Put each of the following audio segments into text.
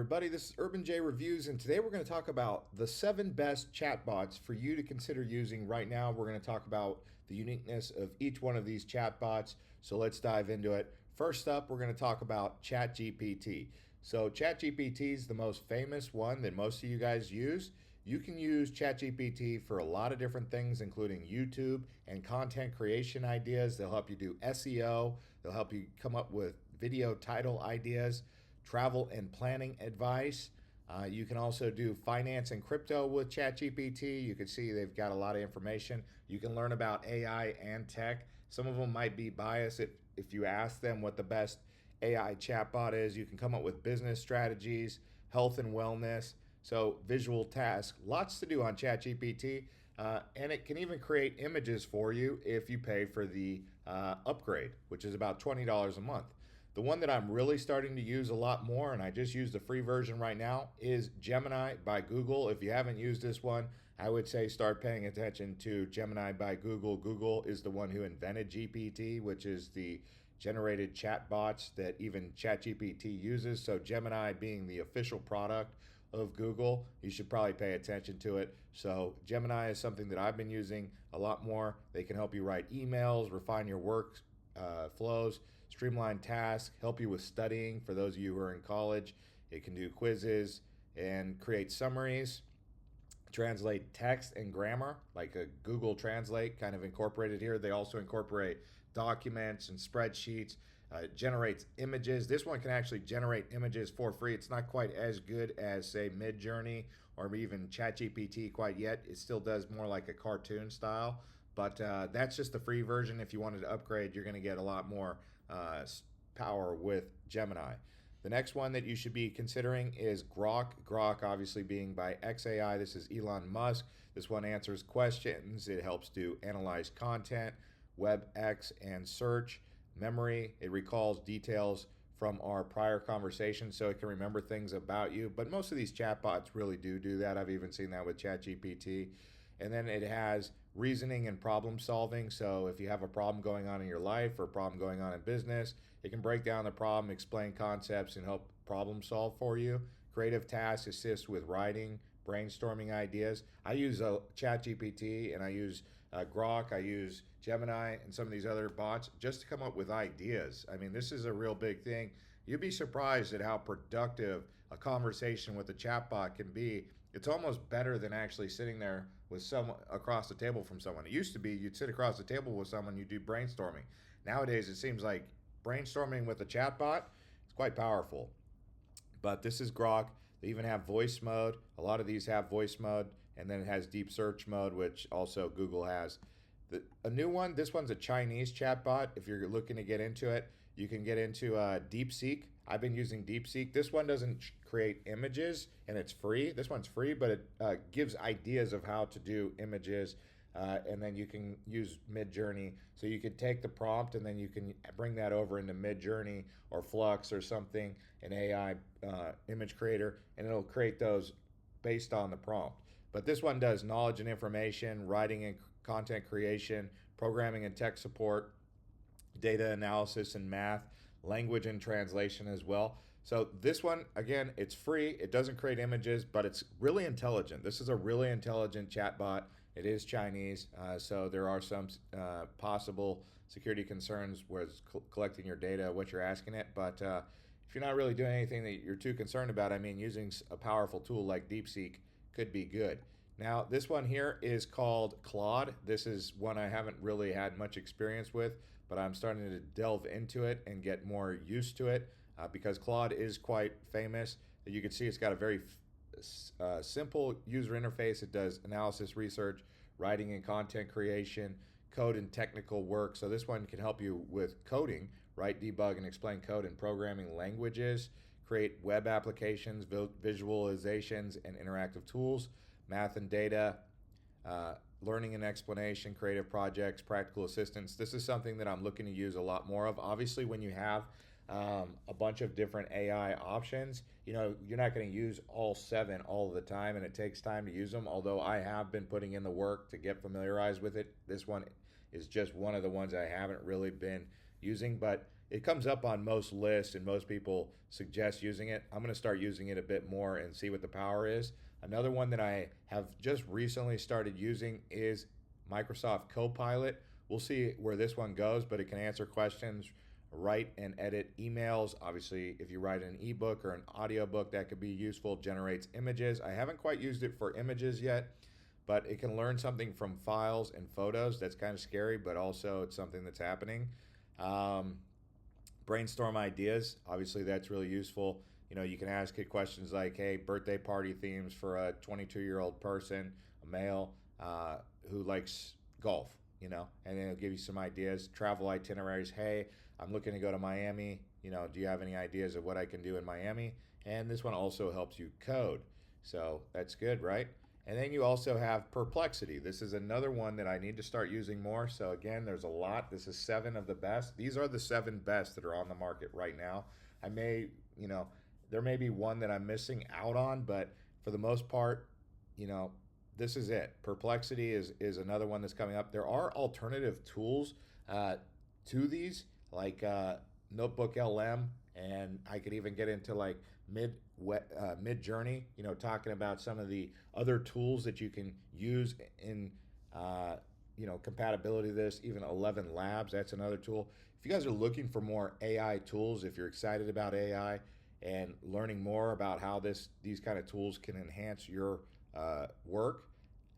everybody, this is Urban J Reviews, and today we're going to talk about the 7 best chatbots for you to consider using right now. We're going to talk about the uniqueness of each one of these chatbots, so let's dive into it. First up, we're going to talk about ChatGPT. So ChatGPT is the most famous one that most of you guys use. You can use ChatGPT for a lot of different things, including YouTube and content creation ideas. They'll help you do SEO. They'll help you come up with video title ideas, travel and planning advice. You can also do finance and crypto with ChatGPT. You can see they've got a lot of information. You can learn about AI and tech. Some of them might be biased if you ask them what the best AI chatbot is. You can come up with business strategies, health and wellness, so visual tasks, lots to do on ChatGPT, and it can even create images for you if you pay for the upgrade, which is about $20 a month. The one that I'm really starting to use a lot more, and I just use the free version right now, is Gemini by Google. If you haven't used this one, I would say start paying attention to Gemini by Google. Google is the one who invented GPT, which is the generated chatbots that even ChatGPT uses. So Gemini being the official product of Google, you should probably pay attention to it. So Gemini is something that I've been using a lot more. They can help you write emails, refine your work flows, streamline tasks, help you with studying for those of you who are in college. It can do quizzes and create summaries, translate text and grammar like a Google Translate kind of incorporated here. They also incorporate documents and spreadsheets. Generates images. This one can actually generate images for free. It's not quite as good as, say, Midjourney or even ChatGPT quite yet. It still does more like a cartoon style, but that's just the free version. If you wanted to upgrade, you're going to get a lot more power with Gemini. The next one that you should be considering is Grok. Grok obviously being by XAI. This is Elon Musk. This one answers questions. It helps to analyze content, WebEx, and search. Memory, it recalls details from our prior conversation, so it can remember things about you. But most of these chatbots really do that. I've even seen that with ChatGPT. And then it has reasoning and problem solving. So if you have a problem going on in your life or a problem going on in business, it can break down the problem, explain concepts, and help problem solve for you. Creative tasks assist with writing, brainstorming ideas. I use ChatGPT and I use Grok, I use Gemini and some of these other bots just to come up with ideas. I mean, this is a real big thing. You'd be surprised at how productive a conversation with a chatbot can be. It's almost better than actually sitting there with someone across the table from someone. It used to be you'd sit across the table with someone, you do brainstorming. Nowadays, it seems like brainstorming with a chatbot is quite powerful. But this is Grok. They even have voice mode. A lot of these have voice mode, and then it has deep search mode, which also Google has. A new one, this one's a Chinese chatbot. If you're looking to get into it, you can get into DeepSeek. I've been using DeepSeek. This one doesn't create images, and it's free. This one's free, but it gives ideas of how to do images, and then you can use Midjourney. So you can take the prompt, and then you can bring that over into Midjourney or Flux or something, an AI image creator, and it'll create those based on the prompt. But this one does knowledge and information, writing and content creation, programming and tech support, data analysis and math, language and translation as well. So this one, again, it's free. It doesn't create images, but it's really intelligent. This is a really intelligent chatbot. It is Chinese, so there are some possible security concerns with collecting your data, what you're asking it. But if you're not really doing anything that you're too concerned about, I mean, using a powerful tool like DeepSeek could be good. Now, this one here is called Claude. This is one I haven't really had much experience with, but I'm starting to delve into it and get more used to it because Claude is quite famous. You can see it's got a very simple user interface. It does analysis, research, writing and content creation, code and technical work. So this one can help you with coding, write, debug, and explain code in programming languages, create web applications, visualizations, and interactive tools, math and data, learning and explanation, creative projects, practical assistance. This is something that I'm looking to use a lot more of. Obviously, when you have a bunch of different AI options, you know, you're not going to use all 7 all the time, and it takes time to use them. Although I have been putting in the work to get familiarized with it. This one is just one of the ones I haven't really been using, but it comes up on most lists and most people suggest using it. I'm going to start using it a bit more and see what the power is. Another one that I have just recently started using is Microsoft Copilot. We'll see where this one goes, but it can answer questions, write and edit emails. Obviously, if you write an ebook or an audiobook, that could be useful. Generates images. I haven't quite used it for images yet, but it can learn something from files and photos. That's kind of scary, but also it's something that's happening. Um, Brainstorm ideas. Obviously, that's really useful. You can ask it questions like, hey, birthday party themes for a 22-year-old person, a male, who likes golf, and then it'll give you some ideas. Travel itineraries. Hey, I'm looking to go to Miami. Do you have any ideas of what I can do in Miami? And this one also helps you code. So that's good, right? And then you also have Perplexity. This is another one that I need to start using more. So again, there's a lot. This is 7 of the best. These are the 7 best that are on the market right now. I may, there may be one that I'm missing out on, but for the most part, you know, this is it. Perplexity is another one that's coming up. There are alternative tools uh, to these, like Notebook LM, and I could even get into like Mid Journey. Talking about some of the other tools that you can use in compatibility to this. Even 11 Labs, that's another tool. If you guys are looking for more AI tools, if you're excited about AI and learning more about how these kind of tools can enhance your work,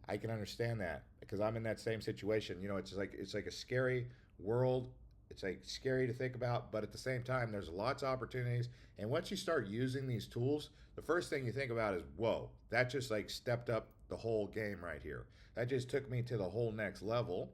I can understand that because I'm in that same situation. It's like a scary world. It's like scary to think about, but at the same time, there's lots of opportunities. And once you start using these tools, the first thing you think about is, whoa, that just like stepped up the whole game right here. That just took me to the whole next level.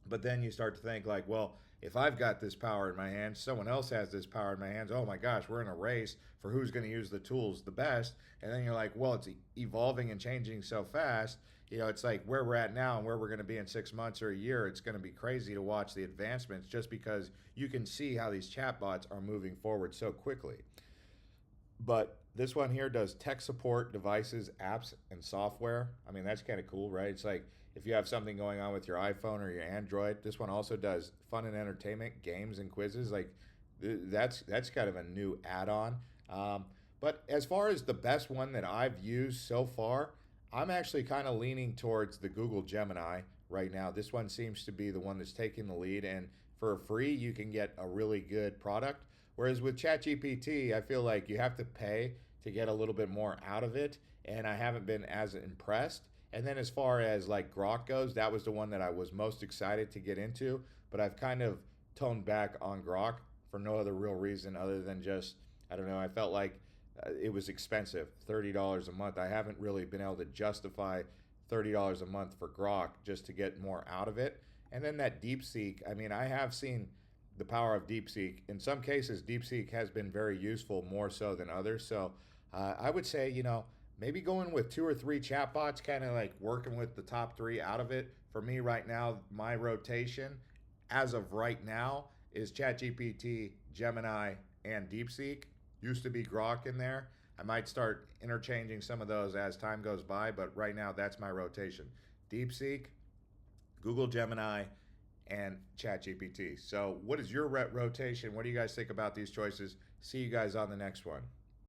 But then you start to think like, well, if I've got this power in my hands, someone else has this power in my hands. Oh my gosh, we're in a race for who's going to use the tools the best. And then you're like, well, it's evolving and changing so fast. It's like where we're at now and where we're going to be in 6 months or a year. It's going to be crazy to watch the advancements just because you can see how these chatbots are moving forward so quickly. But this one here does tech support, devices, apps, and software. I mean, that's kind of cool, right? It's like if you have something going on with your iPhone or your Android, this one also does fun and entertainment, games and quizzes. Like that's kind of a new add-on. But as far as the best one that I've used so far, I'm actually kind of leaning towards the Google Gemini right now. This one seems to be the one that's taking the lead, and for free, you can get a really good product. Whereas with ChatGPT, I feel like you have to pay to get a little bit more out of it, and I haven't been as impressed. And then as far as like Grok goes, that was the one that I was most excited to get into, but I've kind of toned back on Grok for no other real reason other than just, I don't know, I felt like it was expensive, $30 a month. I haven't really been able to justify $30 a month for Grok just to get more out of it. And then that DeepSeek, I mean, I have seen the power of DeepSeek. In some cases, DeepSeek has been very useful, more so than others. So I would say, maybe going with 2 or 3 chatbots, kind of like working with the top 3 out of it. For me right now, my rotation as of right now is ChatGPT, Gemini, and DeepSeek. Used to be Grok in there. I might start interchanging some of those as time goes by, but right now that's my rotation. DeepSeek, Google Gemini, and ChatGPT. So, what is your rotation? What do you guys think about these choices? See you guys on the next one.